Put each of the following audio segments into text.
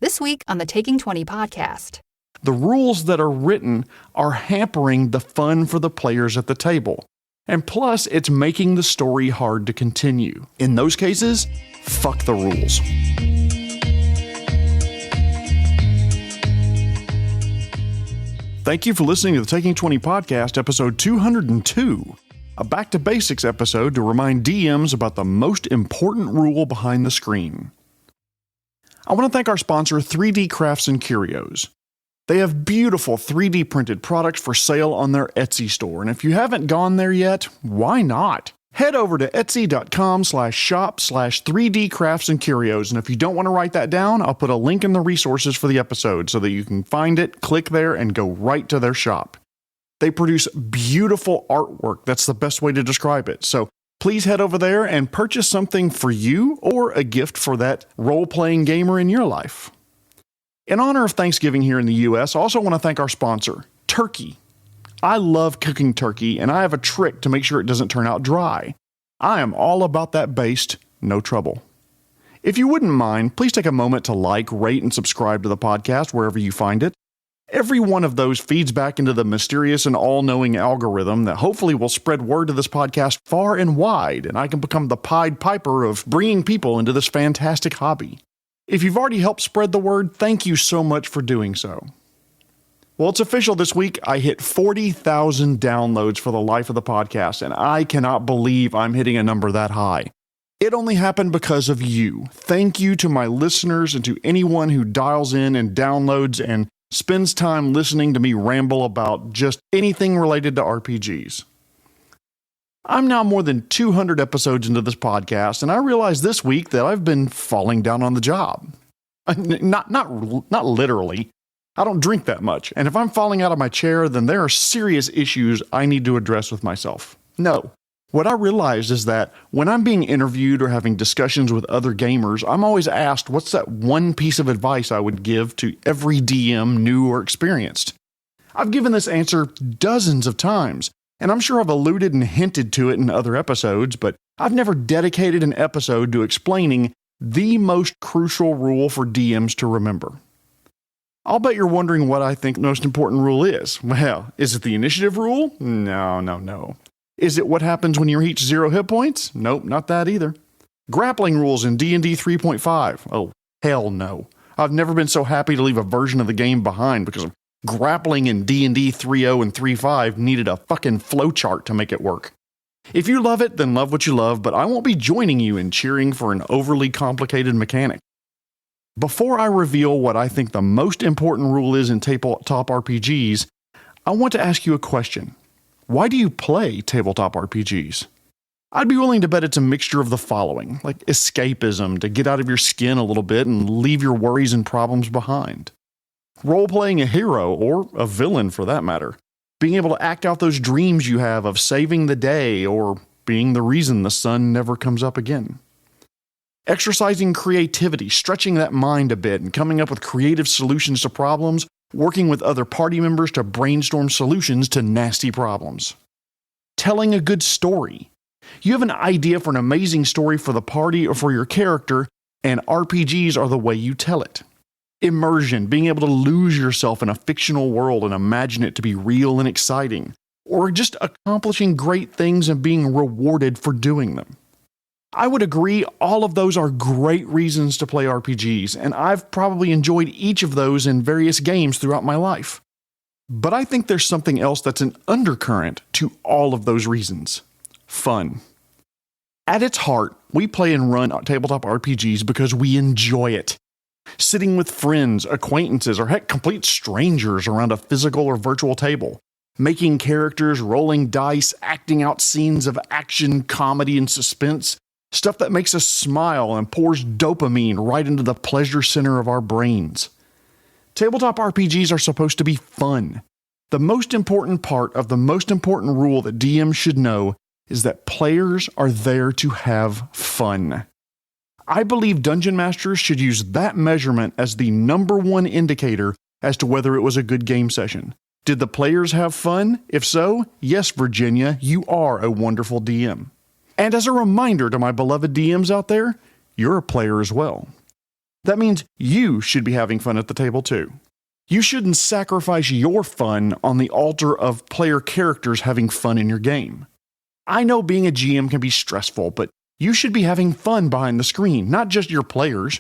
This week on the Taking 20 podcast. The rules that are written are hampering the fun for the players at the table. And plus, it's making the story hard to continue. In those cases, fuck the rules. Thank you for listening to the Taking 20 podcast, episode 202. A back to basics episode to remind DMs about the most important rule behind the screen. I want to thank our sponsor, 3D Crafts and Curios. They have beautiful 3D printed products for sale on their Etsy store, and if you haven't gone there yet, why not? Head over to etsy.com/shop/3D Crafts and Curios, and if you don't want to write that down, I'll put a link in the resources for the episode so that you can find it, click there, and go right to their shop. They produce beautiful artwork. That's the best way to describe it. So please head over there and purchase something for you or a gift for that role-playing gamer in your life. In honor of Thanksgiving here in the U.S., I also want to thank our sponsor, Turkey. I love cooking turkey, and I have a trick to make sure it doesn't turn out dry. I am all about that based, no trouble. If you wouldn't mind, please take a moment to like, rate, and subscribe to the podcast wherever you find it. Every one of those feeds back into the mysterious and all-knowing algorithm that hopefully will spread word to this podcast far and wide, and I can become the Pied Piper of bringing people into this fantastic hobby. If you've already helped spread the word, thank you so much for doing so. Well, it's official this week. I hit 40,000 downloads for the life of the podcast, and I cannot believe I'm hitting a number that high. It only happened because of you. Thank you to my listeners and to anyone who dials in and downloads and spends time listening to me ramble about just anything related to RPGs. I'm now more than 200 episodes into this podcast, and I realized this week that I've been falling down on the job. Not literally. I don't drink that much, and if I'm falling out of my chair, then there are serious issues I need to address with myself. No. What I realized is that when I'm being interviewed or having discussions with other gamers, I'm always asked what's that one piece of advice I would give to every DM, new or experienced. I've given this answer dozens of times, and I'm sure I've alluded and hinted to it in other episodes, but I've never dedicated an episode to explaining the most crucial rule for DMs to remember. I'll bet you're wondering what I think the most important rule is. Well, is it the initiative rule? No. Is it what happens when you reach 0 hit points? Nope, not that either. Grappling rules in D&D 3.5? Oh, hell no. I've never been so happy to leave a version of the game behind because grappling in D&D 3.0 and 3.5 needed a fucking flowchart to make it work. If you love it, then love what you love, but I won't be joining you in cheering for an overly complicated mechanic. Before I reveal what I think the most important rule is in tabletop RPGs, I want to ask you a question. Why do you play tabletop RPGs? I'd be willing to bet it's a mixture of the following, like escapism, to get out of your skin a little bit and leave your worries and problems behind. Role-playing a hero, or a villain for that matter. Being able to act out those dreams you have of saving the day or being the reason the sun never comes up again. Exercising creativity, stretching that mind a bit and coming up with creative solutions to problems, working with other party members to brainstorm solutions to nasty problems. Telling a good story. You have an idea for an amazing story for the party or for your character, and RPGs are the way you tell it. Immersion, being able to lose yourself in a fictional world and imagine it to be real and exciting, or just accomplishing great things and being rewarded for doing them. I would agree all of those are great reasons to play RPGs, and I've probably enjoyed each of those in various games throughout my life. But I think there's something else that's an undercurrent to all of those reasons. Fun. At its heart, we play and run tabletop RPGs because we enjoy it. Sitting with friends, acquaintances, or heck, complete strangers around a physical or virtual table. Making characters, rolling dice, acting out scenes of action, comedy, and suspense. Stuff that makes us smile and pours dopamine right into the pleasure center of our brains. Tabletop RPGs are supposed to be fun. The most important part of the most important rule that DMs should know is that players are there to have fun. I believe Dungeon Masters should use that measurement as the number one indicator as to whether it was a good game session. Did the players have fun? If so, yes, Virginia, you are a wonderful DM. And as a reminder to my beloved DMs out there, you're a player as well. That means you should be having fun at the table too. You shouldn't sacrifice your fun on the altar of player characters having fun in your game. I know being a GM can be stressful, but you should be having fun behind the screen, not just your players.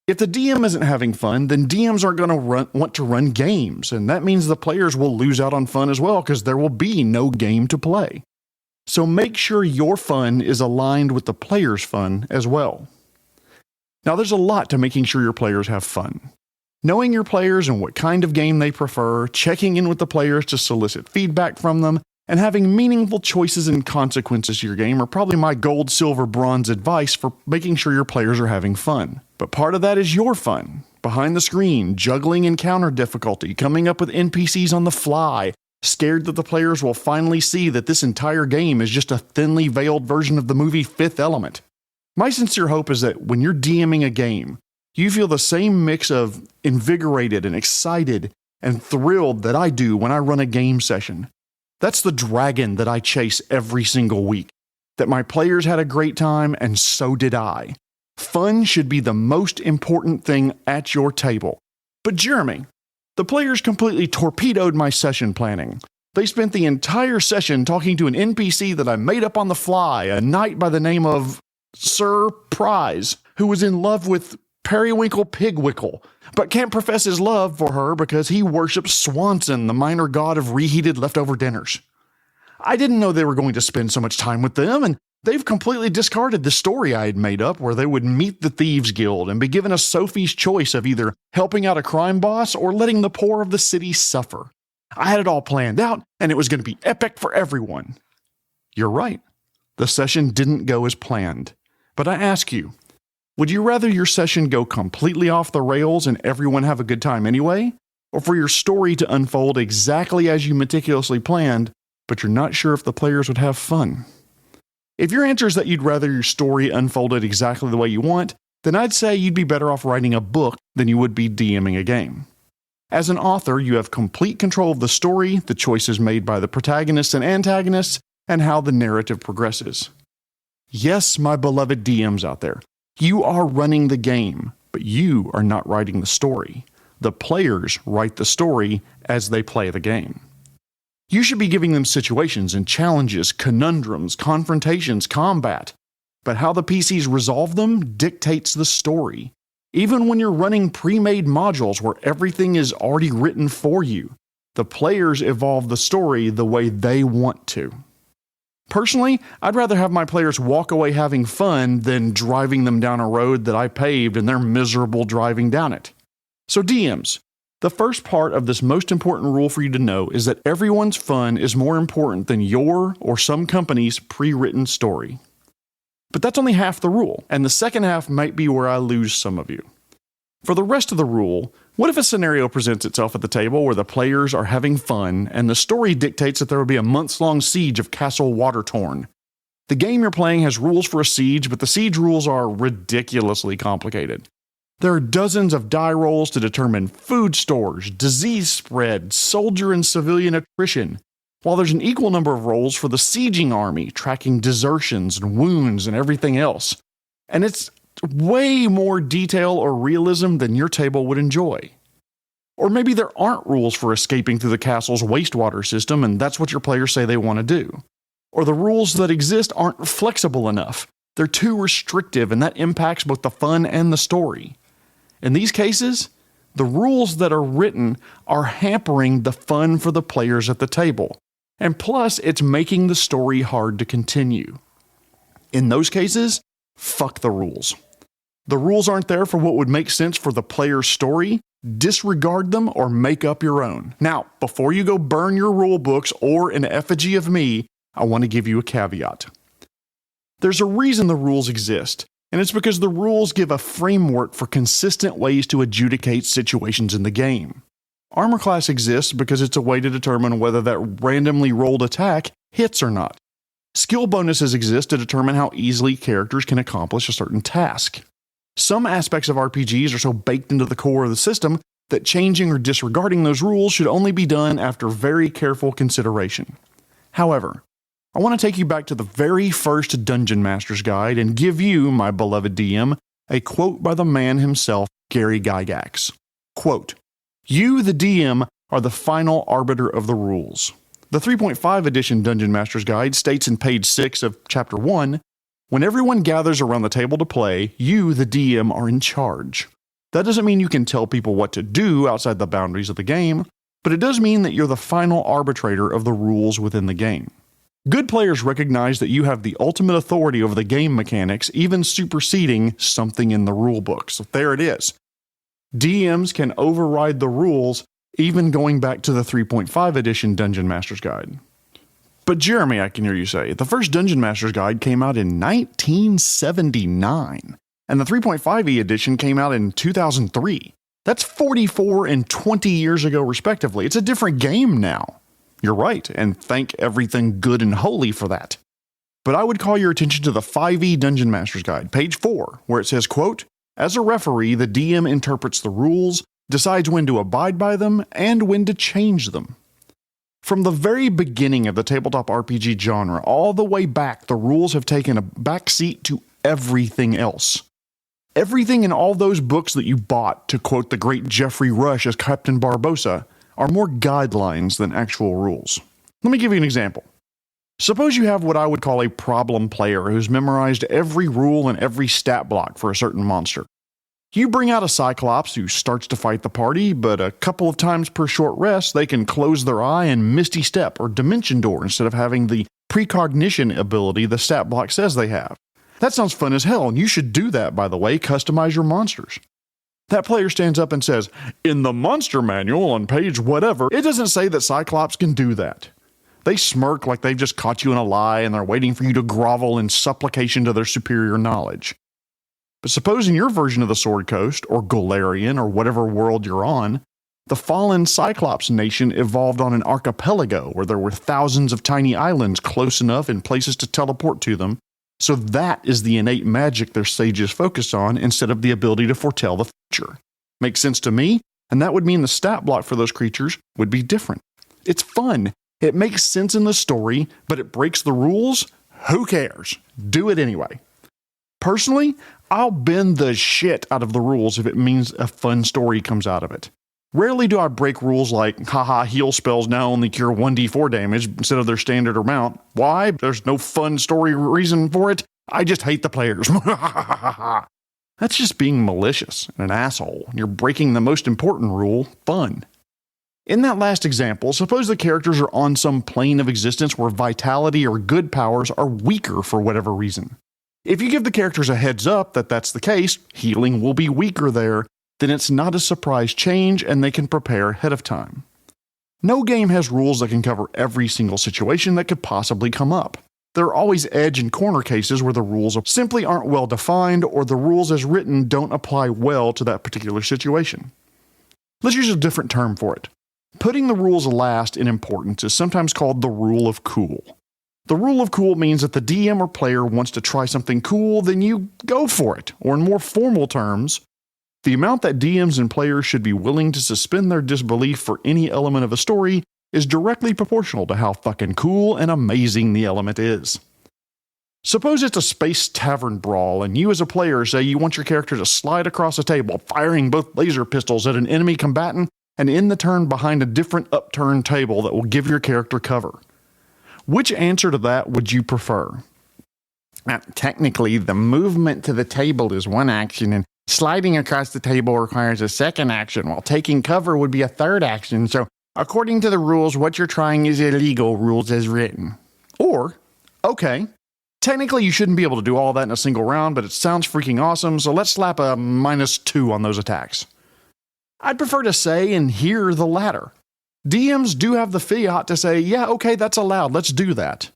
If the DM isn't having fun, then DMs aren't going to want to run games, and that means the players will lose out on fun as well because there will be no game to play. So make sure your fun is aligned with the players' fun as well. Now, there's a lot to making sure your players have fun. Knowing your players and what kind of game they prefer, checking in with the players to solicit feedback from them, and having meaningful choices and consequences to your game are probably my gold, silver, bronze advice for making sure your players are having fun. But part of that is your fun. Behind the screen, juggling encounter difficulty, coming up with NPCs on the fly, scared that the players will finally see that this entire game is just a thinly veiled version of the movie Fifth Element. My sincere hope is that when you're DMing a game, you feel the same mix of invigorated and excited and thrilled that I do when I run a game session. That's the dragon that I chase every single week. That my players had a great time, and so did I. Fun should be the most important thing at your table. But Jeremy, the players completely torpedoed my session planning. They spent the entire session talking to an NPC that I made up on the fly, a knight by the name of Sir Prize, who was in love with Periwinkle Pigwickle, but can't profess his love for her because he worships Swanson, the minor god of reheated leftover dinners. I didn't know they were going to spend so much time with them, and they've completely discarded the story I had made up where they would meet the Thieves Guild and be given a Sophie's choice of either helping out a crime boss or letting the poor of the city suffer. I had it all planned out, and it was going to be epic for everyone. You're right. The session didn't go as planned. But I ask you, would you rather your session go completely off the rails and everyone have a good time anyway? Or for your story to unfold exactly as you meticulously planned, but you're not sure if the players would have fun? If your answer is that you'd rather your story unfolded exactly the way you want, then I'd say you'd be better off writing a book than you would be DMing a game. As an author, you have complete control of the story, the choices made by the protagonists and antagonists, and how the narrative progresses. Yes, my beloved DMs out there, you are running the game, but you are not writing the story. The players write the story as they play the game. You should be giving them situations and challenges, conundrums, confrontations, combat. But how the PCs resolve them dictates the story. Even when you're running pre-made modules where everything is already written for you, the players evolve the story the way they want to. Personally, I'd rather have my players walk away having fun than driving them down a road that I paved and they're miserable driving down it. So DMs, the first part of this most important rule for you to know is that everyone's fun is more important than your or some company's pre-written story. But that's only half the rule, and the second half might be where I lose some of you. For the rest of the rule, what if a scenario presents itself at the table where the players are having fun and the story dictates that there will be a months-long siege of Castle Watertorn? The game you're playing has rules for a siege, but the siege rules are ridiculously complicated. There are dozens of die rolls to determine food stores, disease spread, soldier and civilian attrition, while there's an equal number of rolls for the sieging army, tracking desertions and wounds and everything else. And it's way more detail or realism than your table would enjoy. Or maybe there aren't rules for escaping through the castle's wastewater system, and that's what your players say they want to do. Or the rules that exist aren't flexible enough. They're too restrictive, and that impacts both the fun and the story. In these cases, the rules that are written are hampering the fun for the players at the table. And plus, it's making the story hard to continue. In those cases, fuck the rules. The rules aren't there for what would make sense for the player's story. Disregard them or make up your own. Now, before you go burn your rule books or an effigy of me, I want to give you a caveat. There's a reason the rules exist, and it's because the rules give a framework for consistent ways to adjudicate situations in the game. Armor class exists because it's a way to determine whether that randomly rolled attack hits or not. Skill bonuses exist to determine how easily characters can accomplish a certain task. Some aspects of RPGs are so baked into the core of the system that changing or disregarding those rules should only be done after very careful consideration. However, I want to take you back to the very first Dungeon Master's Guide and give you, my beloved DM, a quote by the man himself, Gary Gygax. Quote, "You, the DM, are the final arbiter of the rules. The 3.5 edition Dungeon Master's Guide states in page 6 of Chapter 1, when everyone gathers around the table to play, you, the DM, are in charge. That doesn't mean you can tell people what to do outside the boundaries of the game, but it does mean that you're the final arbitrator of the rules within the game. Good players recognize that you have the ultimate authority over the game mechanics, even superseding something in the rulebook." So there it is. DMs can override the rules, even going back to the 3.5 edition Dungeon Master's Guide. But Jeremy, I can hear you say, the first Dungeon Master's Guide came out in 1979, and the 3.5e edition came out in 2003. That's 44 and 20 years ago, respectively. It's a different game now. You're right, and thank everything good and holy for that. But I would call your attention to the 5e Dungeon Master's Guide, page 4, where it says, quote, "As a referee, the DM interprets the rules, decides when to abide by them, and when to change them." From the very beginning of the tabletop RPG genre, all the way back, the rules have taken a backseat to everything else. Everything in all those books that you bought, to quote the great Geoffrey Rush as Captain Barbossa, are more guidelines than actual rules. Let me give you an example. Suppose you have what I would call a problem player who's memorized every rule and every stat block for a certain monster. You bring out a Cyclops who starts to fight the party, but a couple of times per short rest, they can close their eye and Misty Step or Dimension Door instead of having the precognition ability the stat block says they have. That sounds fun as hell, and you should do that, by the way, customize your monsters. That player stands up and says, "In the monster manual on page whatever, it doesn't say that Cyclops can do that." They smirk like they've just caught you in a lie and they're waiting for you to grovel in supplication to their superior knowledge. But suppose in your version of the Sword Coast, or Golarion, or whatever world you're on, the fallen Cyclops nation evolved on an archipelago where there were thousands of tiny islands close enough in places to teleport to them, so that is the innate magic their sages focus on instead of the ability to foretell the future. Makes sense to me, and that would mean the stat block for those creatures would be different. It's fun. It makes sense in the story, but it breaks the rules? Who cares? Do it anyway. Personally, I'll bend the shit out of the rules if it means a fun story comes out of it. Rarely do I break rules like, haha, heal spells now only cure 1d4 damage instead of their standard amount. Why? There's no fun story reason for it. I just hate the players. That's just being malicious and an asshole. You're breaking the most important rule, fun. In that last example, suppose the characters are on some plane of existence where vitality or good powers are weaker for whatever reason. If you give the characters a heads up that that's the case, healing will be weaker there, then it's not a surprise change and they can prepare ahead of time. No game has rules that can cover every single situation that could possibly come up. There are always edge and corner cases where the rules simply aren't well defined or the rules as written don't apply well to that particular situation. Let's use a different term for it. Putting the rules last in importance is sometimes called the rule of cool. The rule of cool means that the DM or player wants to try something cool, then you go for it. Or in more formal terms, the amount that DMs and players should be willing to suspend their disbelief for any element of a story is directly proportional to how fucking cool and amazing the element is. Suppose it's a space tavern brawl, and you as a player say you want your character to slide across a table, firing both laser pistols at an enemy combatant, and end the turn behind a different upturned table that will give your character cover. Which answer to that would you prefer? Now, technically, the movement to the table is one action, and sliding across the table requires a second action, while taking cover would be a third action, so according to the rules, what you're trying is illegal, rules as written. Or, okay, technically you shouldn't be able to do all that in a single round, but it sounds freaking awesome, so let's slap a -2 on those attacks. I'd prefer to say and hear the latter. DMs do have the fiat to say, yeah, okay, that's allowed, let's do that.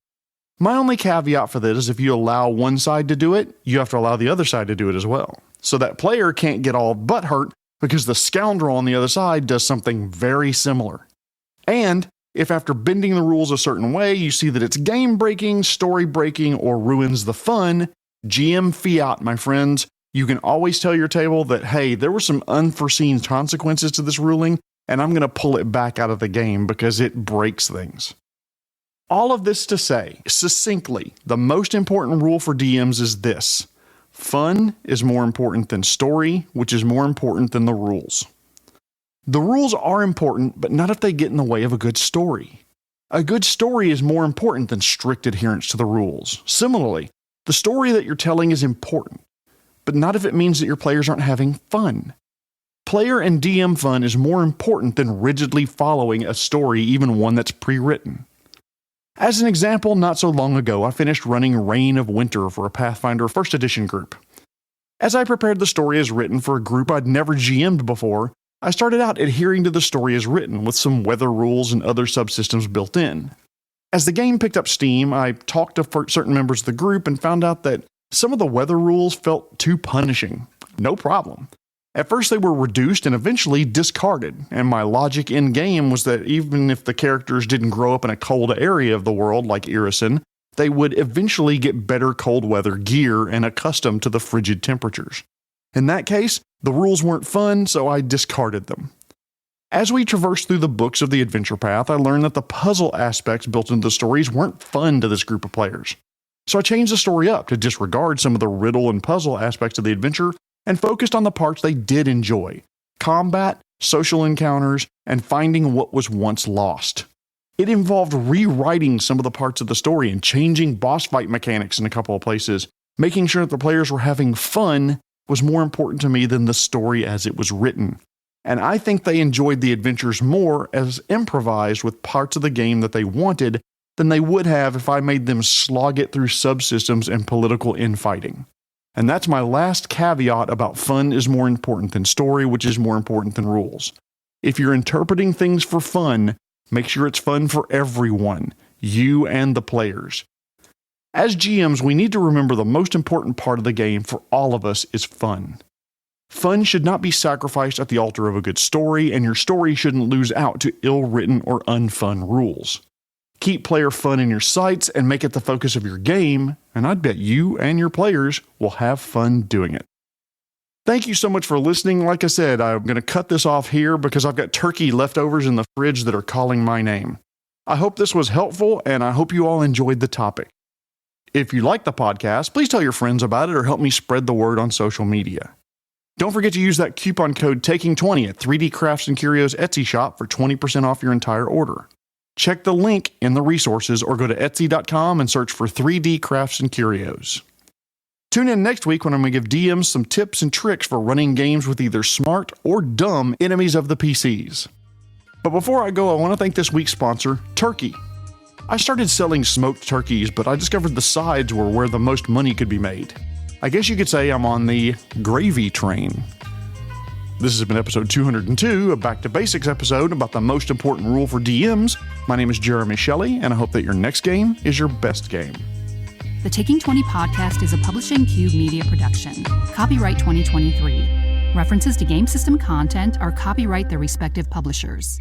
My only caveat for this is if you allow one side to do it, you have to allow the other side to do it as well. So that player can't get all butthurt because the scoundrel on the other side does something very similar. And if after bending the rules a certain way, you see that it's game-breaking, story-breaking, or ruins the fun, GM fiat, my friends. You can always tell your table that, hey, there were some unforeseen consequences to this ruling, and I'm going to pull it back out of the game because it breaks things. All of this to say, succinctly, the most important rule for DMs is this: Fun is more important than story, which is more important than the rules. The rules are important, but not if they get in the way of a good story. A good story is more important than strict adherence to the rules. Similarly, the story that you're telling is important, but not if it means that your players aren't having fun. Player and DM fun is more important than rigidly following a story, even one that's pre-written. As an example, not so long ago, I finished running Reign of Winter for a Pathfinder 1st Edition group. As I prepared the story as written for a group I'd never GM'd before, I started out adhering to the story as written, with some weather rules and other subsystems built in. As the game picked up steam, I talked to certain members of the group and found out that some of the weather rules felt too punishing. No problem. At first they were reduced and eventually discarded, and my logic in-game was that even if the characters didn't grow up in a cold area of the world like Irison, they would eventually get better cold weather gear and accustomed to the frigid temperatures. In that case, the rules weren't fun, so I discarded them. As we traversed through the books of the adventure path, I learned that the puzzle aspects built into the stories weren't fun to this group of players. So I changed the story up to disregard some of the riddle and puzzle aspects of the adventure and focused on the parts they did enjoy: combat, social encounters, and finding what was once lost. It involved rewriting some of the parts of the story and changing boss fight mechanics in a couple of places. Making sure that the players were having fun was more important to me than the story as it was written. And I think they enjoyed the adventures more as improvised with parts of the game that they wanted than they would have if I made them slog it through subsystems and political infighting. And that's my last caveat about fun is more important than story, which is more important than rules. If you're interpreting things for fun, make sure it's fun for everyone, you and the players. As GMs, we need to remember the most important part of the game for all of us is fun. Fun should not be sacrificed at the altar of a good story, and your story shouldn't lose out to ill-written or unfun rules. Keep player fun in your sights and make it the focus of your game, and I'd bet you and your players will have fun doing it. Thank you so much for listening. Like I said, I'm going to cut this off here because I've got turkey leftovers in the fridge that are calling my name. I hope this was helpful, and I hope you all enjoyed the topic. If you like the podcast, please tell your friends about it or help me spread the word on social media. Don't forget to use that coupon code TAKING20 at 3D Crafts and Curios Etsy shop for 20% off your entire order. Check the link in the resources or go to Etsy.com and search for 3D Crafts and Curios. Tune in next week when I'm going to give DMs some tips and tricks for running games with either smart or dumb enemies of the PCs. But before I go, I want to thank this week's sponsor, Turkey. I started selling smoked turkeys, but I discovered the sides were where the most money could be made. I guess you could say I'm on the gravy train. This has been episode 202, a Back to Basics episode about the most important rule for DMs. My name is Jeremy Shelley, and I hope that your next game is your best game. The Taking 20 podcast is a Publishing Cube media production. Copyright 2023. References to game system content are copyright their respective publishers.